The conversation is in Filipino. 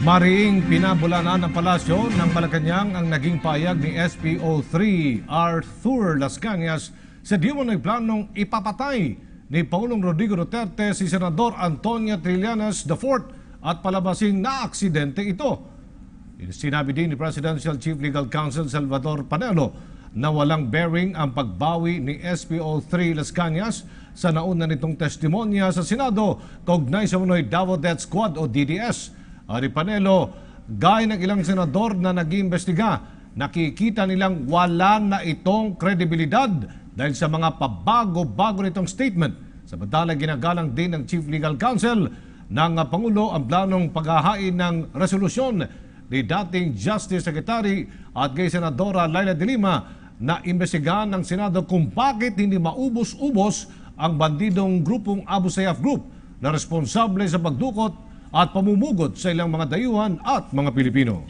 Mariing pinabulanan ng palasyo ng Malacanang ang naging payag ni SPO3 Arthur Las Cañas sa di umano'y planong ipapatay ni Pangulong Rodrigo Duterte si Senador Antonio Trillanes IV at palabasin na aksidente ito. Sinabi din ni Presidential Chief Legal Counsel Salvador Panelo na walang bearing ang pagbawi ni SPO3 Las Cañas sa nauna nitong testimonya sa Senado kaugnay sa umano'y Davao Death Squad o DDS. Ari Panelo, gaya ng ilang senador na nag-iimbestiga, nakikita nilang wala na itong kredibilidad dahil sa mga pabago-bago nitong statement. Samantala, ginagalang din ng Chief Legal Counsel ng Pangulo ang planong paghahain ng resolusyon ni dating Justice Secretary at kay Senadora Laila de Lima na imbestigahan ng Senado kung bakit hindi maubos-ubos ang bandidong grupong Abu Sayyaf Group na responsable sa pagdukot at pamumugod sa ilang mga dayuhan at mga Pilipino.